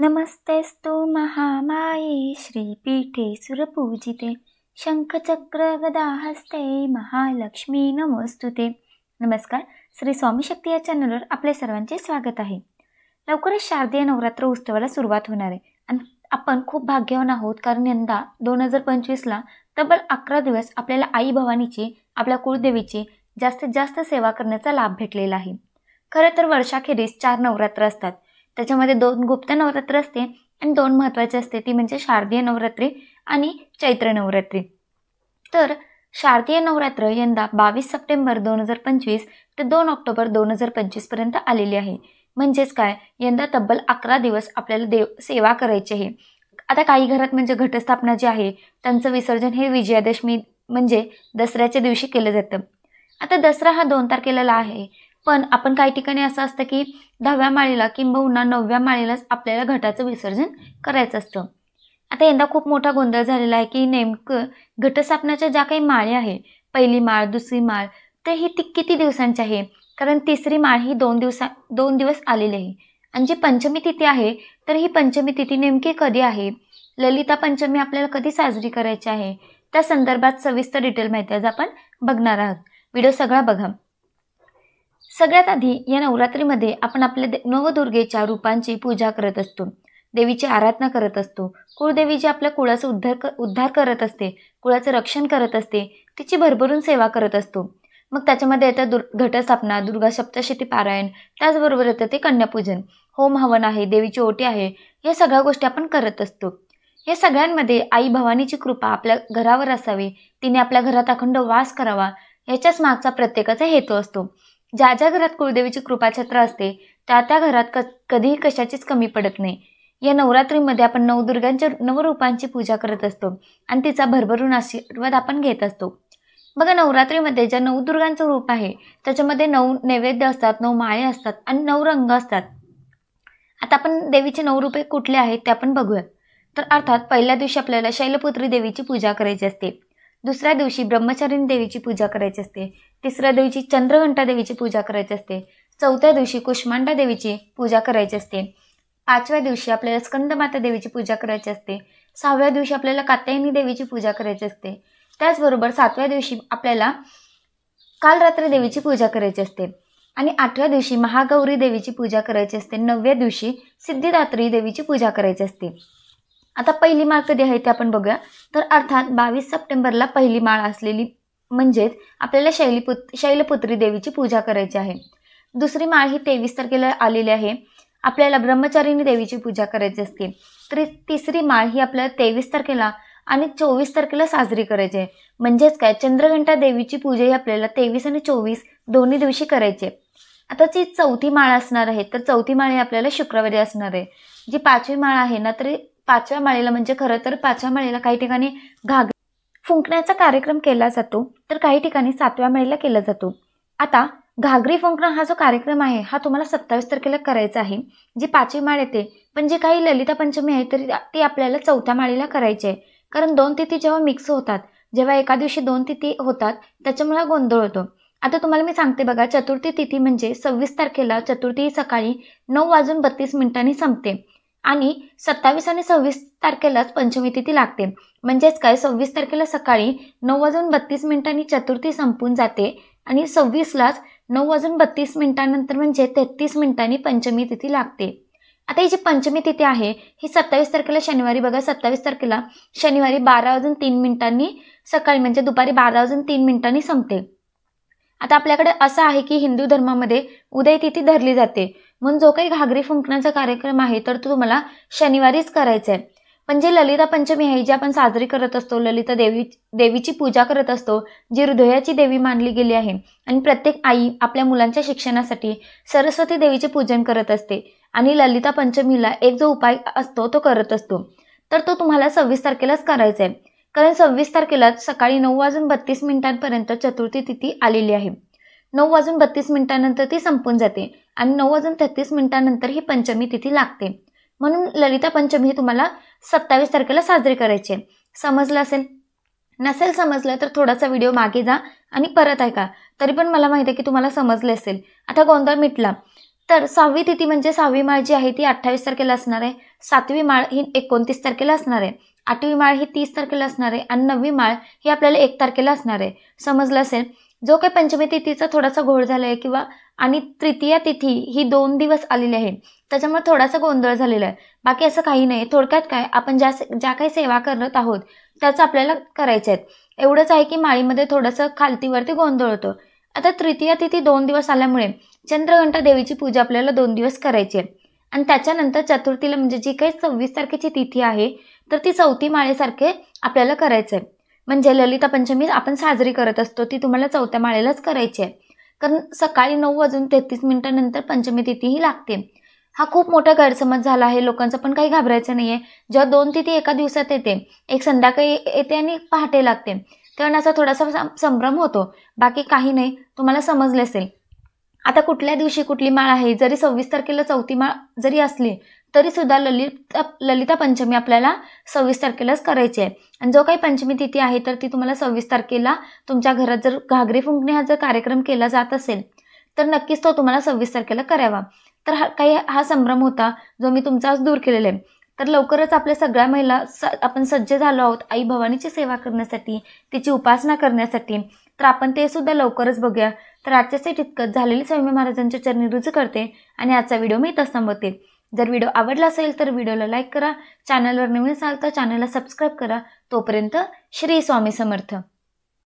नमस्तेस्तु महामाये श्रीपीठे सुरपूजिते शंखचक्र गदाहस्ते महालक्ष्मी नमोस्तुते। नमस्कार, श्री स्वामी शक्ती या चॅनलवर आपले सर्वांचे स्वागत आहे। लवकरच शारदीय नवरात्र उत्सवाला सुरुवात होणार आहे आणि आपण खूप भाग्यवान आहोत, कारण यंदा 2025ला तब्बल 11 दिवस आपल्याला आई भवानीची, आपल्या कुळदेवीची जास्तीत जास्त सेवा करण्याचा लाभ भेटलेला आहे। खरं तर वर्षाखेरीस 4 नवरात्र असतात, त्याच्यामध्ये 2 गुप्त नवरात्र असते आणि 2 महत्त्वाचे असते, ती म्हणजे शारदीय नवरात्री आणि चैत्र नवरात्री। तर शारदीय नवरात्र यंदा 22 सप्टेंबर 2025 ते 2 ऑक्टोबर 2025 पर्यंत आलेली आहे। म्हणजेच काय, यंदा तब्बल 11 दिवस आपल्याला सेवा करायची आहे। आता काही घरात म्हणजे घटस्थापना जी आहे त्यांचं विसर्जन हे विजयादशमी म्हणजे दसऱ्याच्या दिवशी केलं जातं। आता दसरा हा 2 तारखेला आहे, पण आपण काही ठिकाणी असं असतं की 10व्या माळेला किंबहुना 9व्या माळेलाच आपल्याला घटाचं विसर्जन करायचं असतं। आता यंदा खूप मोठा गोंधळ झालेला आहे की नेमकं घटस्थापनाच्या ज्या काही माळे आहे, पहिली माळ, दुसरी माळ, तर ही किती दिवसांची आहे, कारण तिसरी माळ ही 2 दिवस आलेली आहे। आणि जी पंचमी तिथी आहे, तर ही पंचमी तिथी नेमकी कधी आहे, ललिता पंचमी आपल्याला कधी साजरी करायची आहे, त्या संदर्भात सविस्तर डिटेल माहिती आज आपण बघणार आहोत। व्हिडिओ सगळा बघा। सगळ्यात आधी या नवरात्रीमध्ये आपण आपल्या नवदुर्गेच्या रूपांची पूजा करत असतो, देवीची आराधना करत असतो। कुळदेवी जी आपल्या कुळाचा उद्धार करत असते, कुळाचं रक्षण करत असते, तिची भरभरून सेवा करत असतो। मग त्याच्यामध्ये येतं घटस्थापना, दुर्गा सप्तशती पारायण, त्याचबरोबर येतं ते कन्यापूजन, होम हवन आहे, देवीची ओटी आहे, या सगळ्या गोष्टी आपण करत असतो। या सगळ्यांमध्ये आई भवानीची कृपा आपल्या घरावर असावी, तिने आपल्या घरात अखंड वास करावा, याच्याच मागचा प्रत्येकाचा हेतू असतो। ज्या ज्या घरात कुळदेवीची कृपाछत्र असते त्या त्या घरात कधीही कशाचीच कमी पडत नाही। या नवरात्रीमध्ये आपण नवदुर्गांच्या नवरूपांची पूजा करत असतो आणि तिचा भरभरून आशीर्वाद आपण घेत असतो। बघा, नवरात्रीमध्ये ज्या नवदुर्गांचं रूप आहे त्याच्यामध्ये 9 नैवेद्य असतात, 9 माळे असतात आणि 9 रंग असतात। आता आपण देवीचे 9 रूपे कुठले आहेत ते आपण बघूया। तर अर्थात पहिल्या दिवशी आपल्याला शैलपुत्री देवीची पूजा करायची असते, दुसऱ्या दिवशी ब्रह्मचारिणी देवीची पूजा करायची असते, तिसऱ्या दिवशी चंद्रघंटा देवीची पूजा करायची असते, चौथ्या दिवशी कुष्मांडा देवीची पूजा करायची असते, 5व्या दिवशी आपल्याला स्कंदमाता देवीची पूजा करायची असते, 6व्या दिवशी आपल्याला कात्यायनी देवीची पूजा करायची असते, त्याचबरोबर 7व्या दिवशी आपल्याला कालरात्री देवीची पूजा करायची असते आणि 8व्या दिवशी महागौरी देवीची पूजा करायची असते, 9व्या दिवशी सिद्धिदात्री देवीची पूजा करायची असते। आता पहिली माळ कधी आहे ते आपण बघूया। तर अर्थात 22 सप्टेंबरला पहिली माळ असलेली म्हणजेच आपल्याला शैलपुत्री देवीची पूजा करायची आहे। दुसरी माळ ही 23 तारखेला आलेली आहे, आपल्याला ब्रह्मचारिणी देवीची पूजा करायची असते। तर तिसरी माळ ही आपल्याला 23 तारखेला आणि 24 तारखेला साजरी करायची आहे। म्हणजेच काय, चंद्रघंटा देवीची पूजा ही आपल्याला 23 आणि 24 दोन्ही दिवशी करायची आहे। आता जी चौथी माळ असणार आहे, तर चौथी माळ ही आपल्याला शुक्रवारी असणार आहे। जी 5वी माळ आहे ना, तर 5व्या माळेला म्हणजे खरं तर 5व्या माळेला काही ठिकाणी घागरी फुंकण्याचा कार्यक्रम केला जातो, तर काही ठिकाणी 7व्या माळेला केला जातो। आता घागरी फुंकणं हा जो कार्यक्रम आहे हा तुम्हाला 27 तारखेला करायचा आहे, जी 5वी माळ येते, पण जी काही ललिता पंचमी आहे तर ती आपल्याला 4थ्या माळेला करायची आहे। कारण 2 तिथी जेव्हा मिक्स होतात, जेव्हा एका दिवशी 2 तिथी होतात, त्याच्यामुळे गोंधळ होतो। आता तुम्हाला मी सांगते बघा, चतुर्थी तिथी म्हणजे 26 तारखेला चतुर्थी सकाळी 9:32 संपते आणि 27 आणि 26 तारखेलाच पंचमी तिथी लागते। म्हणजेच काय, 26 तारखेला सकाळी 9:32 चतुर्थी संपून जाते आणि 26लाच 9:32 नंतर म्हणजे 33 मिनिटांनी पंचमी तिथी लागते। आता ही जी पंचमी तिथी आहे ही 27 तारखेला शनिवारी बघा, 27 तारखेला शनिवारी 12:03 सकाळी म्हणजे दुपारी 12:03 संपते। आता आपल्याकडे असं आहे की हिंदू धर्मामध्ये उदय तिथी धरली जाते, म्हणून जो काही घागरी फुंकण्याचा कार्यक्रम आहे तर तो तुम्हाला शनिवारीच करायचा आहे। पण जी ललिता पंचमी आहे, जी आपण साजरी करत असतो, ललिता देवीची पूजा करत असतो, जी हृदयाची देवी मानली गेली आहे आणि प्रत्येक आई आपल्या मुलांच्या शिक्षणासाठी सरस्वती देवीचे पूजन करत असते आणि ललिता पंचमीला एक जो उपाय असतो तो करत असतो, तर तो तुम्हाला 26 तारखेलाच करायचा आहे। कारण 26 तारखेला सकाळी 9:32 चतुर्थी तिथी आलेली आहे। 9:32 नंतर ती संपून जाते आणि 9:33 ही पंचमी तिथी लागते। म्हणून ललिता पंचमी ही तुम्हाला 27 तारखेला साजरी करायची आहे। समजलं असेल? नसेल समजलं तर थोडासा व्हिडिओ मागे जा आणि परत ऐका, तरी पण मला माहिती आहे की तुम्हाला समजले असेल। आता गोंधळ मिटला। तर 6वी तिथी म्हणजे 6वी माळ जी आहे ती 28 तारखेला असणार आहे 7वी माळ ही 29 तारखेला असणार आहे, 8वी माळ ही 30 तारखेला असणार आहे आणि 9वी माळ ही आपल्याला 1 तारखेला असणार आहे. समजलं असेल. जो काही पंचमी तिथीचा थोडासा घोळ झाला आहे किंवा आणि तृतीया तिथी ही 2 दिवस आलेली आहे, त्याच्यामुळे थोडासा गोंधळ झालेला आहे. बाकी असं काही नाही. थोडक्यात काय, आपण ज्या काही सेवा करत आहोत त्याचं आपल्याला करायचं आहे. एवढंच आहे की माळीमध्ये थोडंसं खालतीवरती गोंधळ होतो. आता तृतीया तिथी 2 दिवस आल्यामुळे चंद्रघंटा देवीची पूजा आपल्याला 2 दिवस करायची आहे आणि त्याच्यानंतर चतुर्थीला म्हणजे जी काही 26 तारखेची तिथी आहे तर ती 4थी माळेसारखे आपल्याला करायचं आहे. म्हणजे ललिता पंचमी आपण साजरी करत असतो ती तुम्हाला 4थ्या माळेलाच करायची आहे. कारण सकाळी 9:33 नंतर पंचमी तिथी ही लागते. हा खूप मोठा गैरसमज झाला आहे लोकांचा, पण काही घाबरायचं नाही आहे. जेव्हा 2 तिथी एका दिवसात येते, एक संध्याकाळी येते आणि पहाटे लागते, तेव्हा असा थोडासा संभ्रम होतो. बाकी काही नाही, तुम्हाला समजले असेल. आता कुठल्या दिवशी कुठली माळ आहे, जरी 26 तारखेला 4थी माळ जरी असली तरी सुद्धा ललिता पंचमी आपल्याला 26 तारखेलाच करायची आहे. आणि जो काही पंचमी तिथी आहे तर ती तुम्हाला 26 तारखेला तुमच्या घरात जर घागरी फुंकणे हा जर कार्यक्रम केला जात असेल तर नक्कीच तो तुम्हाला 26 तारखेला करावा. तर हा संभ्रम होता जो मी तुमचा आज दूर केलेला आहे. तर लवकरच आपल्या सगळ्या महिला आपण सज्ज झालो आहोत आई भवानीची सेवा करण्यासाठी, तिची उपासना करण्यासाठी. तर आपण ते सुद्धा लवकरच बघूया. तर आजच्यासाठी तितकंच. झालेली स्वामी महाराजांच्या चरणी रुजू करते आणि आजचा व्हिडिओ मी इथंच थांबवते. जर व्हिडिओ आवडला असेल तर व्हिडिओला लाईक करा, चॅनलवर नवीन असाल तर चॅनलला सबस्क्राईब करा. तोपर्यंत श्री स्वामी समर्थ.